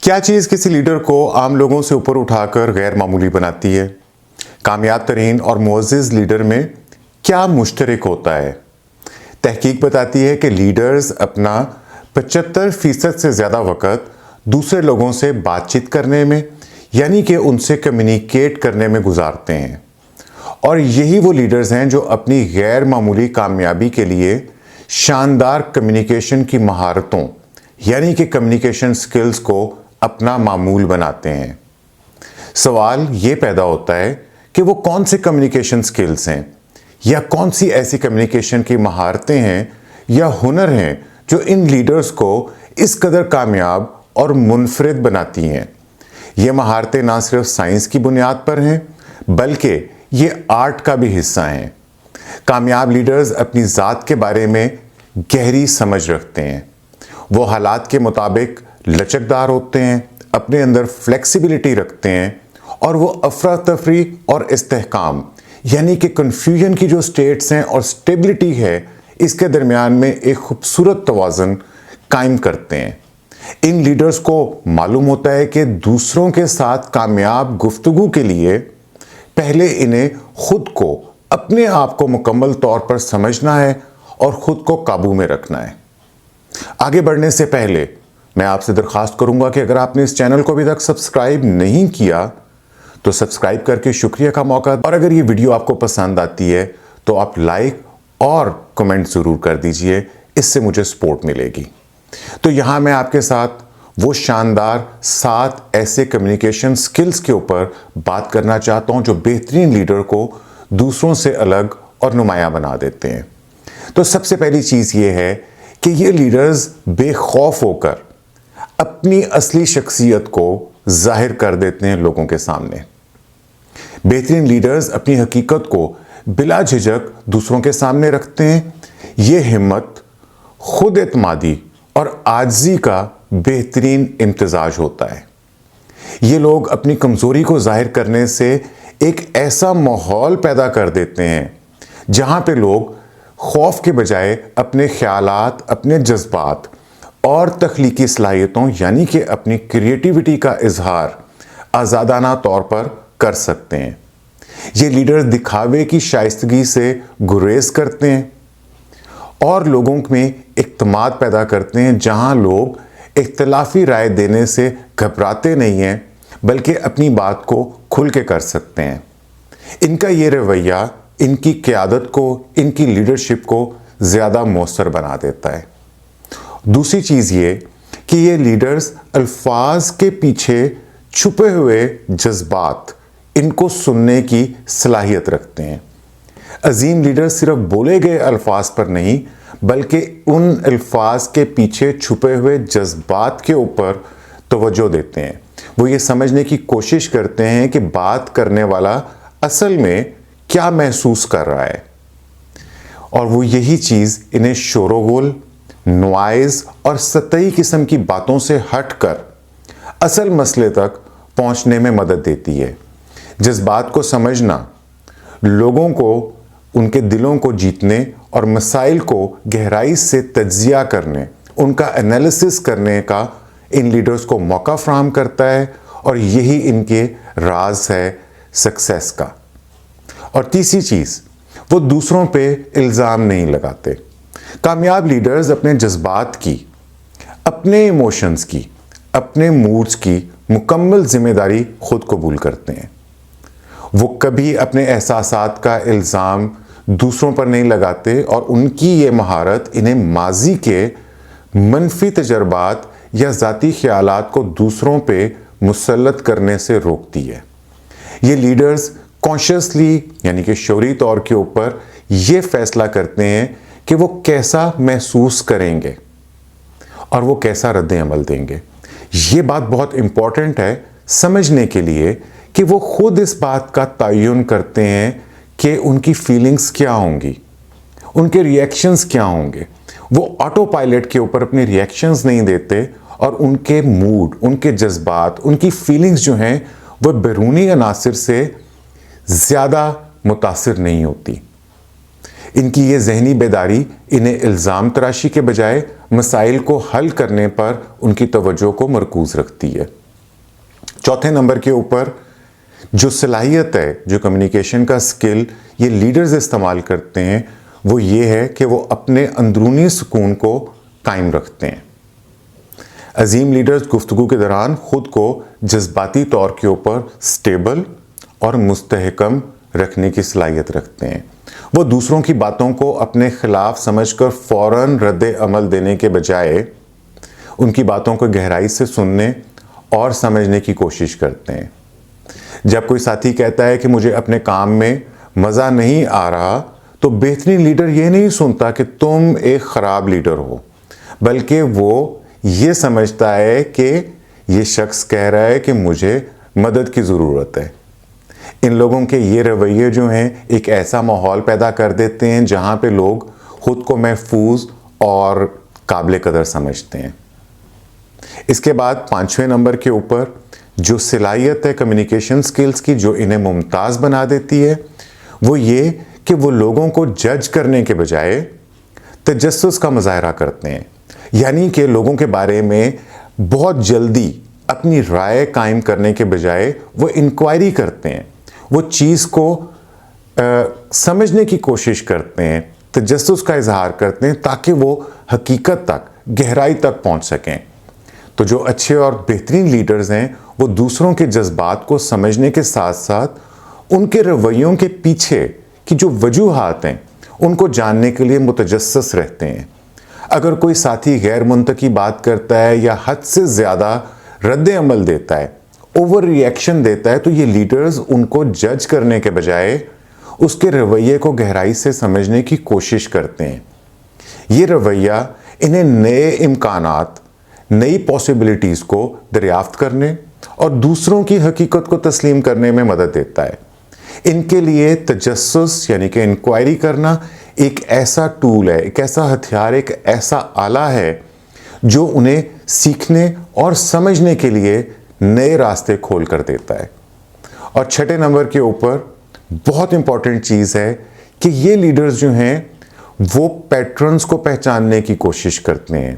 کیا چیز کسی لیڈر کو عام لوگوں سے اوپر اٹھا کر غیر معمولی بناتی ہے؟ کامیاب ترین اور معزز لیڈر میں کیا مشترک ہوتا ہے؟ تحقیق بتاتی ہے کہ لیڈرز اپنا 75% سے زیادہ وقت دوسرے لوگوں سے بات چیت کرنے میں یعنی کہ ان سے کمیونیکیٹ کرنے میں گزارتے ہیں، اور یہی وہ لیڈرز ہیں جو اپنی غیر معمولی کامیابی کے لیے شاندار کمیونیکیشن کی مہارتوں یعنی کہ کمیونیکیشن سکلز کو اپنا معمول بناتے ہیں۔ سوال یہ پیدا ہوتا ہے کہ وہ کون سے کمیونیکیشن سکلز ہیں یا کون سی ایسی کمیونیکیشن کی مہارتیں ہیں یا ہنر ہیں جو ان لیڈرز کو اس قدر کامیاب اور منفرد بناتی ہیں۔ یہ مہارتیں نہ صرف سائنس کی بنیاد پر ہیں بلکہ یہ آرٹ کا بھی حصہ ہیں۔ کامیاب لیڈرز اپنی ذات کے بارے میں گہری سمجھ رکھتے ہیں، وہ حالات کے مطابق لچکدار ہوتے ہیں، اپنے اندر فلیکسیبلٹی رکھتے ہیں، اور وہ افراتفری اور استحکام یعنی کہ کنفیوژن کی جو سٹیٹس ہیں اور سٹیبلٹی ہے اس کے درمیان میں ایک خوبصورت توازن قائم کرتے ہیں۔ ان لیڈرز کو معلوم ہوتا ہے کہ دوسروں کے ساتھ کامیاب گفتگو کے لیے پہلے انہیں خود کو اپنے آپ کو مکمل طور پر سمجھنا ہے اور خود کو قابو میں رکھنا ہے۔ آگے بڑھنے سے پہلے میں آپ سے درخواست کروں گا کہ اگر آپ نے اس چینل کو ابھی تک سبسکرائب نہیں کیا تو سبسکرائب کر کے شکریہ کا موقع، اور اگر یہ ویڈیو آپ کو پسند آتی ہے تو آپ لائک اور کمنٹ ضرور کر دیجئے، اس سے مجھے سپورٹ ملے گی۔ تو یہاں میں آپ کے ساتھ وہ شاندار 7 ایسے کمیونیکیشن سکلز کے اوپر بات کرنا چاہتا ہوں جو بہترین لیڈر کو دوسروں سے الگ اور نمایاں بنا دیتے ہیں۔ تو سب سے پہلی چیز یہ ہے کہ یہ لیڈرز بے خوف ہو کر اپنی اصلی شخصیت کو ظاہر کر دیتے ہیں لوگوں کے سامنے۔ بہترین لیڈرز اپنی حقیقت کو بلا جھجک دوسروں کے سامنے رکھتے ہیں۔ یہ ہمت، خود اعتمادی اور عاجزی کا بہترین امتزاج ہوتا ہے۔ یہ لوگ اپنی کمزوری کو ظاہر کرنے سے ایک ایسا ماحول پیدا کر دیتے ہیں جہاں پہ لوگ خوف کے بجائے اپنے خیالات، اپنے جذبات اور تخلیقی صلاحیتوں یعنی کہ اپنی کریٹیوٹی کا اظہار آزادانہ طور پر کر سکتے ہیں۔ یہ لیڈر دکھاوے کی شائستگی سے گریز کرتے ہیں اور لوگوں میں اعتماد پیدا کرتے ہیں، جہاں لوگ اختلافی رائے دینے سے گھبراتے نہیں ہیں بلکہ اپنی بات کو کھل کے کر سکتے ہیں۔ ان کا یہ رویہ ان کی قیادت کو، ان کی لیڈرشپ کو زیادہ مؤثر بنا دیتا ہے۔ دوسری چیز یہ کہ یہ لیڈرز الفاظ کے پیچھے چھپے ہوئے جذبات ان کو سننے کی صلاحیت رکھتے ہیں۔ عظیم لیڈر صرف بولے گئے الفاظ پر نہیں بلکہ ان الفاظ کے پیچھے چھپے ہوئے جذبات کے اوپر توجہ دیتے ہیں۔ وہ یہ سمجھنے کی کوشش کرتے ہیں کہ بات کرنے والا اصل میں کیا محسوس کر رہا ہے، اور وہ یہی چیز انہیں شور و غل، نوائز اور سطحی قسم کی باتوں سے ہٹ کر اصل مسئلے تک پہنچنے میں مدد دیتی ہے۔ جذبات کو سمجھنا، لوگوں کو ان کے دلوں کو جیتنے اور مسائل کو گہرائی سے تجزیہ کرنے، ان کا انالیسس کرنے کا ان لیڈرز کو موقع فراہم کرتا ہے، اور یہی ان کے راز ہے سکسیس کا۔ اور تیسری چیز، وہ دوسروں پہ الزام نہیں لگاتے۔ کامیاب لیڈرز اپنے جذبات کی، اپنے ایموشنز کی، اپنے موڈز کی مکمل ذمہ داری خود قبول کرتے ہیں۔ وہ کبھی اپنے احساسات کا الزام دوسروں پر نہیں لگاتے، اور ان کی یہ مہارت انہیں ماضی کے منفی تجربات یا ذاتی خیالات کو دوسروں پہ مسلط کرنے سے روکتی ہے۔ یہ لیڈرز کانشیسلی یعنی کہ شعوری طور کے اوپر یہ فیصلہ کرتے ہیں کہ وہ کیسا محسوس کریں گے اور وہ کیسا رد عمل دیں گے۔ یہ بات بہت امپورٹنٹ ہے سمجھنے کے لیے کہ وہ خود اس بات کا تعین کرتے ہیں کہ ان کی فیلنگز کیا ہوں گی، ان کے ریئیکشنز کیا ہوں گے۔ وہ آٹو پائلٹ کے اوپر اپنے ریئیکشنز نہیں دیتے، اور ان کے موڈ، ان کے جذبات، ان کی فیلنگز جو ہیں وہ بیرونی عناصر سے زیادہ متاثر نہیں ہوتی۔ ان کی یہ ذہنی بیداری انہیں الزام تراشی کے بجائے مسائل کو حل کرنے پر ان کی توجہ کو مرکوز رکھتی ہے۔ چوتھے نمبر کے اوپر جو صلاحیت ہے، جو کمیونیکیشن کا سکل یہ لیڈرز استعمال کرتے ہیں، وہ یہ ہے کہ وہ اپنے اندرونی سکون کو قائم رکھتے ہیں۔ عظیم لیڈرز گفتگو کے دوران خود کو جذباتی طور کے اوپر سٹیبل اور مستحکم رکھنے کی صلاحیت رکھتے ہیں۔ وہ دوسروں کی باتوں کو اپنے خلاف سمجھ کر فوراً رد عمل دینے کے بجائے ان کی باتوں کو گہرائی سے سننے اور سمجھنے کی کوشش کرتے ہیں۔ جب کوئی ساتھی کہتا ہے کہ مجھے اپنے کام میں مزہ نہیں آ رہا، تو بہترین لیڈر یہ نہیں سنتا کہ تم ایک خراب لیڈر ہو، بلکہ وہ یہ سمجھتا ہے کہ یہ شخص کہہ رہا ہے کہ مجھے مدد کی ضرورت ہے۔ ان لوگوں کے یہ رویے جو ہیں ایک ایسا ماحول پیدا کر دیتے ہیں جہاں پہ لوگ خود کو محفوظ اور قابل قدر سمجھتے ہیں۔ اس کے بعد 5ویں نمبر کے اوپر جو صلاحیت ہے کمیونیکیشن سکلز کی جو انہیں ممتاز بنا دیتی ہے، وہ یہ کہ وہ لوگوں کو جج کرنے کے بجائے تجسس کا مظاہرہ کرتے ہیں، یعنی کہ لوگوں کے بارے میں بہت جلدی اپنی رائے قائم کرنے کے بجائے وہ انکوائری کرتے ہیں، وہ چیز کو سمجھنے کی کوشش کرتے ہیں، تجسس کا اظہار کرتے ہیں تاکہ وہ حقیقت تک، گہرائی تک پہنچ سکیں۔ تو جو اچھے اور بہترین لیڈرز ہیں وہ دوسروں کے جذبات کو سمجھنے کے ساتھ ساتھ ان کے رویوں کے پیچھے کی جو وجوہات ہیں ان کو جاننے کے لیے متجسس رہتے ہیں۔ اگر کوئی ساتھی غیر منطقی بات کرتا ہے یا حد سے زیادہ رد عمل دیتا ہے، اوور ری ایکشن دیتا ہے، تو یہ لیڈرز ان کو جج کرنے کے بجائے اس کے رویے کو گہرائی سے سمجھنے کی کوشش کرتے ہیں۔ یہ رویہ انہیں نئے امکانات، نئی پاسبلٹیز کو دریافت کرنے اور دوسروں کی حقیقت کو تسلیم کرنے میں مدد دیتا ہے۔ ان کے لیے تجسس یعنی کہ انکوائری کرنا ایک ایسا ٹول ہے، ایک ایسا ہتھیار، ایک ایسا آلہ ہے جو انہیں سیکھنے اور سمجھنے کے لیے نئے راستے کھول کر دیتا ہے۔ اور 6 نمبر کے اوپر بہت امپورٹنٹ چیز ہے کہ یہ لیڈرز جو ہیں وہ پیٹرنز کو پہچاننے کی کوشش کرتے ہیں،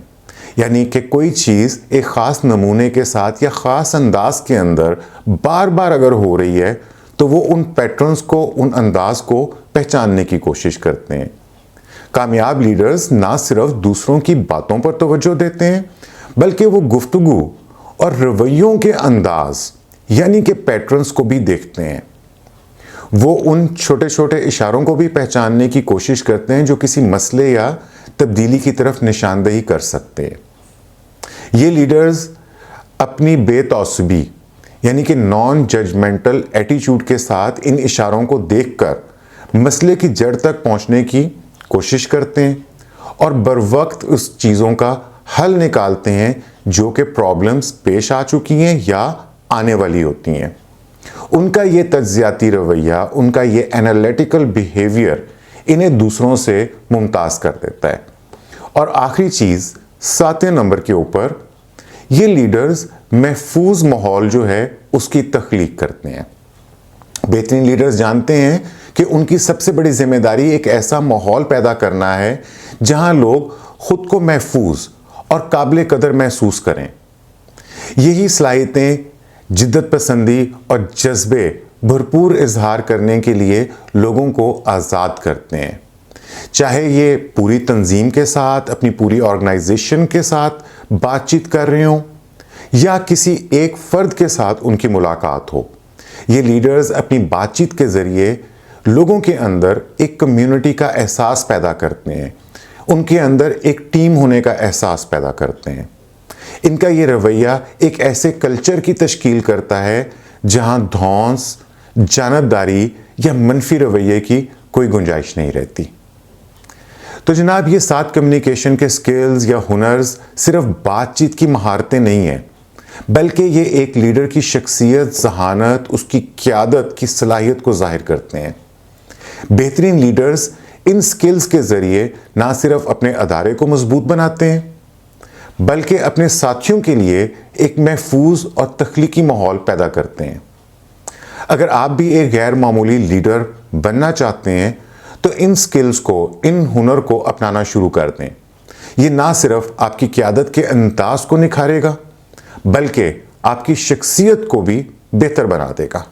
یعنی کہ کوئی چیز ایک خاص نمونے کے ساتھ یا خاص انداز کے اندر بار بار اگر ہو رہی ہے تو وہ ان پیٹرنز کو، ان انداز کو پہچاننے کی کوشش کرتے ہیں۔ کامیاب لیڈرز نہ صرف دوسروں کی باتوں پر توجہ دیتے ہیں بلکہ وہ گفتگو اور رویوں کے انداز یعنی کہ پیٹرنز کو بھی دیکھتے ہیں۔ وہ ان چھوٹے چھوٹے اشاروں کو بھی پہچاننے کی کوشش کرتے ہیں جو کسی مسئلے یا تبدیلی کی طرف نشاندہی کر سکتے ہیں۔ یہ لیڈرز اپنی بے تعصبی یعنی کہ نان ججمنٹل ایٹیچیوڈ کے ساتھ ان اشاروں کو دیکھ کر مسئلے کی جڑ تک پہنچنے کی کوشش کرتے ہیں اور بروقت اس چیزوں کا حل نکالتے ہیں جو کہ پرابلمز پیش آ چکی ہیں یا آنے والی ہوتی ہیں۔ ان کا یہ تجزیاتی رویہ، ان کا یہ انالیٹیکل بیہیویئر انہیں دوسروں سے ممتاز کر دیتا ہے۔ اور آخری چیز 7 نمبر کے اوپر یہ لیڈرز محفوظ ماحول جو ہے اس کی تخلیق کرتے ہیں۔ بہترین لیڈرز جانتے ہیں کہ ان کی سب سے بڑی ذمہ داری ایک ایسا ماحول پیدا کرنا ہے جہاں لوگ خود کو محفوظ اور قابل قدر محسوس کریں۔ یہی صلاحیتیں جدت پسندی اور جذبے بھرپور اظہار کرنے کے لیے لوگوں کو آزاد کرتے ہیں، چاہے یہ پوری تنظیم کے ساتھ، اپنی پوری آرگنائزیشن کے ساتھ بات چیت کر رہے ہوں یا کسی ایک فرد کے ساتھ ان کی ملاقات ہو۔ یہ لیڈرز اپنی بات چیت کے ذریعے لوگوں کے اندر ایک کمیونٹی کا احساس پیدا کرتے ہیں، ان کے اندر ایک ٹیم ہونے کا احساس پیدا کرتے ہیں۔ ان کا یہ رویہ ایک ایسے کلچر کی تشکیل کرتا ہے جہاں دھونس، جانبداری یا منفی رویے کی کوئی گنجائش نہیں رہتی۔ تو جناب یہ 7 کمیونیکیشن کے سکلز یا ہنرز صرف بات چیت کی مہارتیں نہیں ہیں، بلکہ یہ ایک لیڈر کی شخصیت، ذہانت، اس کی قیادت کی صلاحیت کو ظاہر کرتے ہیں۔ بہترین لیڈرز ان سکلز کے ذریعے نہ صرف اپنے ادارے کو مضبوط بناتے ہیں بلکہ اپنے ساتھیوں کے لیے ایک محفوظ اور تخلیقی ماحول پیدا کرتے ہیں۔ اگر آپ بھی ایک غیر معمولی لیڈر بننا چاہتے ہیں تو ان سکلز کو، ان ہنر کو اپنانا شروع کر دیں۔ یہ نہ صرف آپ کی قیادت کے انداز کو نکھارے گا بلکہ آپ کی شخصیت کو بھی بہتر بنا دے گا۔